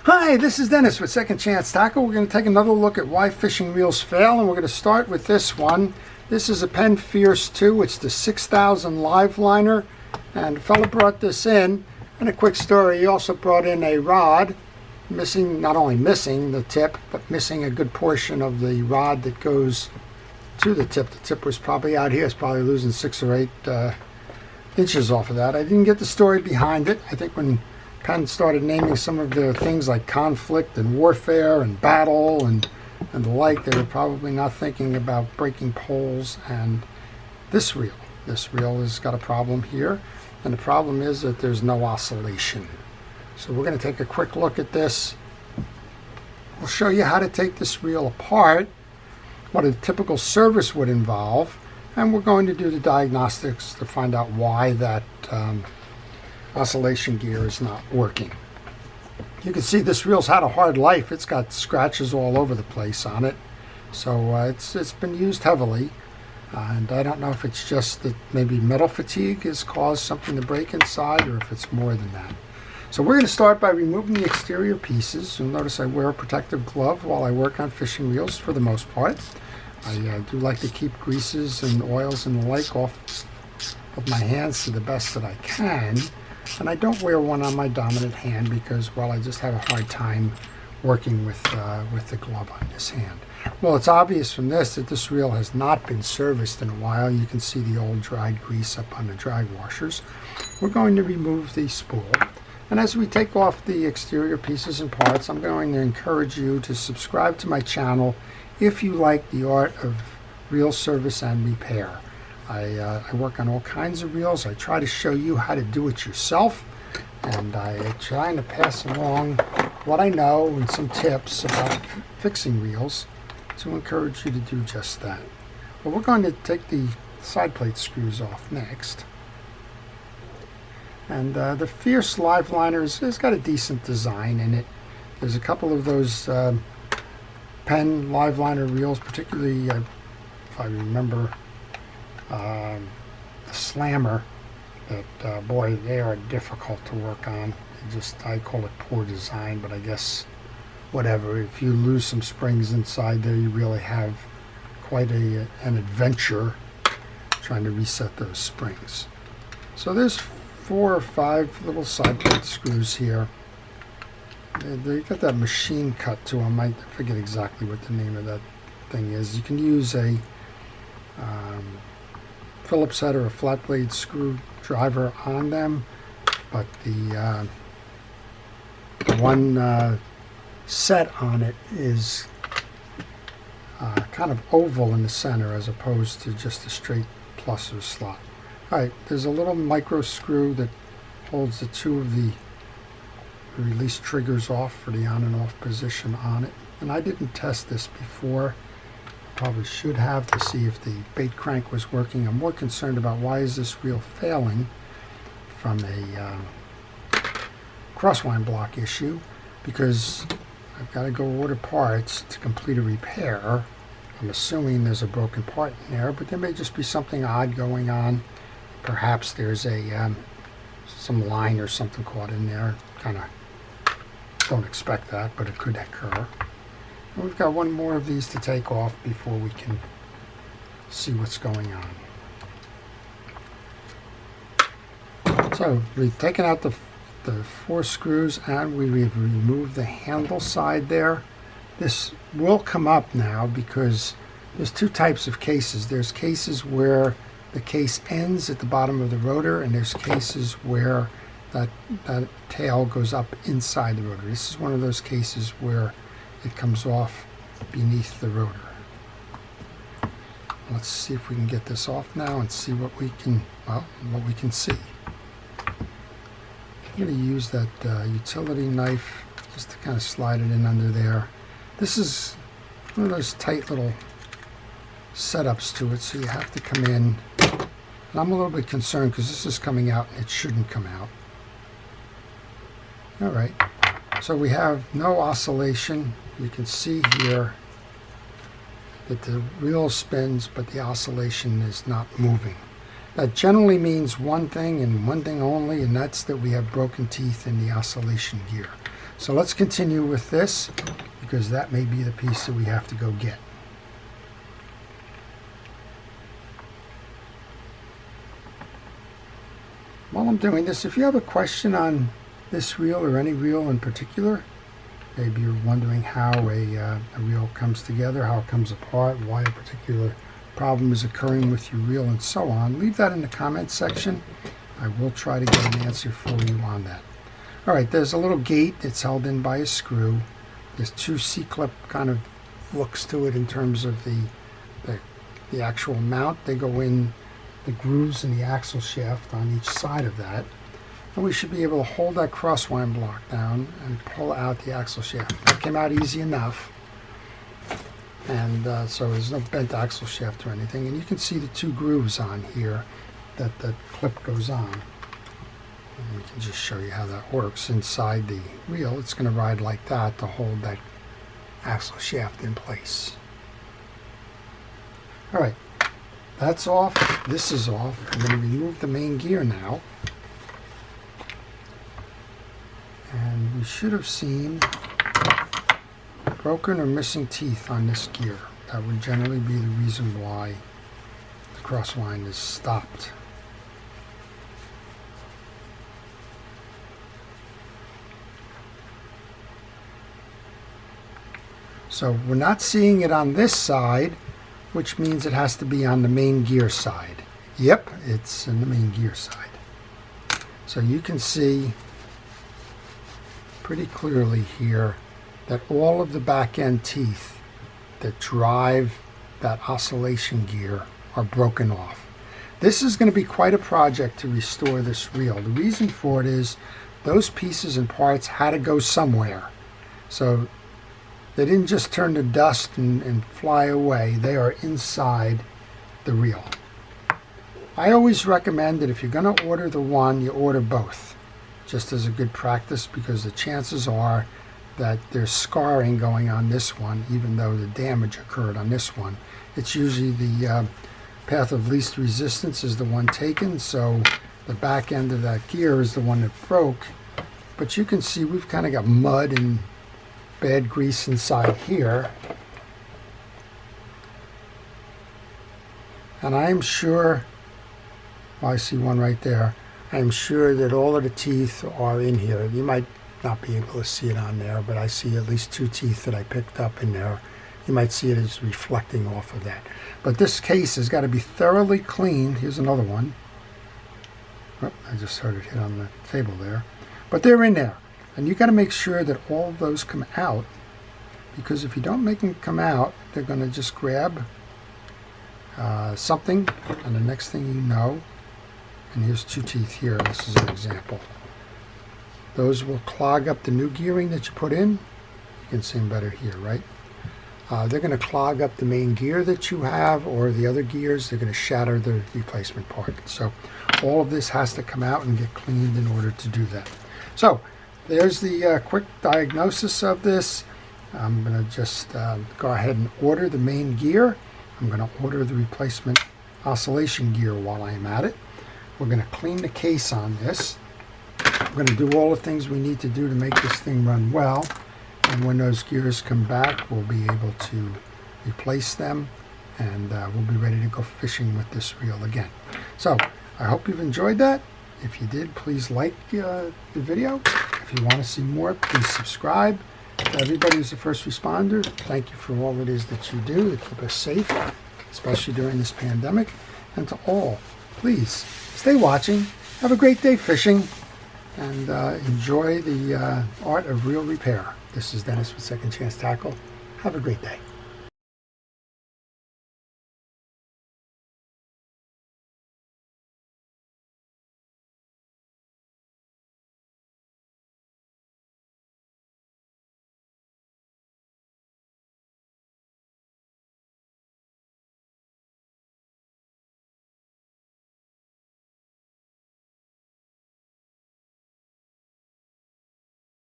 Hi, this is Dennis with Second Chance Tackle. We're going to take another look at why fishing reels fail, and we're going to start with this one. This is a Penn Fierce II. It's the 6000 live liner, and the fella brought this in. And a quick story, he also brought in a rod, not only missing the tip, but missing a good portion of the rod that goes to the tip. The tip was probably out here. It's probably losing 6 or 8 inches off of that. I didn't get the story behind it. I think when Penn started naming some of their things like conflict and warfare and battle and the like, they were probably not thinking about breaking poles. And this reel has got a problem here, and the problem is that there's no oscillation. So we're going to take a quick look at this. We'll show you how to take this reel apart, what a typical service would involve, and we're going to do the diagnostics to find out why that oscillation gear is not working. You can see this reel's had a hard life. It's got scratches all over the place on it, so it's been used heavily, and I don't know if it's just that maybe metal fatigue has caused something to break inside, or if it's more than that. So we're going to start by removing the exterior pieces. You'll notice I wear a protective glove while I work on fishing reels for the most part. I do like to keep greases and oils and the like off of my hands to the best that I can. And I don't wear one on my dominant hand because, well, I just have a hard time working with the glove on this hand. Well, it's obvious from this that this reel has not been serviced in a while. You can see the old dried grease up on the drag washers. We're going to remove the spool. And as we take off the exterior pieces and parts, I'm going to encourage you to subscribe to my channel if you like the art of reel service and repair. I work on all kinds of reels. I try to show you how to do it yourself, and I try to pass along what I know and some tips about fixing reels to encourage you to do just that. Well, we're going to take the side plate screws off next. And the Fierce live liner has got a decent design in it. There's a couple of those Penn live liner reels, particularly if I remember the Slammer, that boy, they are difficult to work on. I call it poor design, but I guess whatever. If you lose some springs inside there, you really have quite an adventure trying to reset those springs. So there's 4 or 5 little side plate screws here. They got that machine cut to them. I forget exactly what the name of that thing is. You can use a Phillips head or a flat blade screwdriver on them, but the one set on it is kind of oval in the center as opposed to just a straight plus or slot. Alright, there's a little micro screw that holds the 2 of the release triggers off for the on and off position on it. And I didn't test this before. Probably should have, to see if the bait crank was working. I'm more concerned about why is this reel failing from a crosswind block issue, because I've got to go order parts to complete a repair. I'm assuming there's a broken part in there, but there may just be something odd going on. Perhaps there's some line or something caught in there. Kind of don't expect that, but it could occur. And we've got one more of these to take off before we can see what's going on. So we've taken out the 4 screws, and we've removed the handle side there. This will come up now because there's 2 types of cases. There's cases where the case ends at the bottom of the rotor, and there's cases where that tail goes up inside the rotor. This is one of those cases where it comes off beneath the rotor. Let's see if we can get this off now and see what we can see. I'm going to use that utility knife just to kind of slide it in under there. This is one of those tight little setups to it, so you have to come in. And I'm a little bit concerned because this is coming out and it shouldn't come out. Alright, so we have no oscillation. You can see here that the reel spins, but the oscillation is not moving. That generally means one thing and one thing only, and that's that we have broken teeth in the oscillation gear. So let's continue with this, because that may be the piece that we have to go get. While I'm doing this, if you have a question on this reel or any reel in particular, maybe you're wondering how a reel comes together, how it comes apart, why a particular problem is occurring with your reel, and so on, leave that in the comments section. I will try to get an answer for you on that. All right, there's a little gate that's held in by a screw. There's two C-clip kind of looks to it in terms of the actual mount. They go in the grooves in the axle shaft on each side of that. And we should be able to hold that crosswind block down and pull out the axle shaft. That came out easy enough. And so there's no bent axle shaft or anything. And you can see the two grooves on here that the clip goes on. And we can just show you how that works. Inside the reel, it's going to ride like that to hold that axle shaft in place. All right, that's off. This is off. I'm going to remove the main gear now. And we should have seen broken or missing teeth on this gear. That would generally be the reason why the crosswind is stopped. So we're not seeing it on this side, which means it has to be on the main gear side. Yep, it's in the main gear side. So you can see pretty clearly here that all of the back end teeth that drive that oscillation gear are broken off. This is going to be quite a project to restore this reel. The reason for it is those pieces and parts had to go somewhere. So they didn't just turn to dust and fly away. They are inside the reel. I always recommend that if you're going to order the one, you order both, just as a good practice, because the chances are that there's scarring going on this one, even though the damage occurred on this one. It's usually the path of least resistance is the one taken, so the back end of that gear is the one that broke. But you can see we've kind of got mud and bad grease inside here. And I'm sure, well, I see one right there. I'm sure that all of the teeth are in here. You might not be able to see it on there, but I see at least two teeth that I picked up in there. You might see it as reflecting off of that. But this case has got to be thoroughly cleaned. Here's another one. Oh, I just heard it hit on the table there. But they're in there. And you got to make sure that all of those come out, because if you don't make them come out, they're going to just grab something, and the next thing you know, and here's two teeth here, this is an example. Those will clog up the new gearing that you put in. You can see them better here, right? They're going to clog up the main gear that you have, or the other gears. They're going to shatter the replacement part. So all of this has to come out and get cleaned in order to do that. So there's the quick diagnosis of this. I'm going to just go ahead and order the main gear. I'm going to order the replacement oscillation gear while I'm at it. We're going to clean the case on this. We're going to do all the things we need to do to make this thing run well. And when those gears come back, we'll be able to replace them, and we'll be ready to go fishing with this reel again. So I hope you've enjoyed that. If you did, please like the video. If you want to see more, please subscribe. To everybody who's a first responder, thank you for all it is that you do to keep us safe, especially during this pandemic. And to all, please stay watching. Have a great day fishing, and enjoy the art of reel repair. This is Dennis with Second Chance Tackle. Have a great day.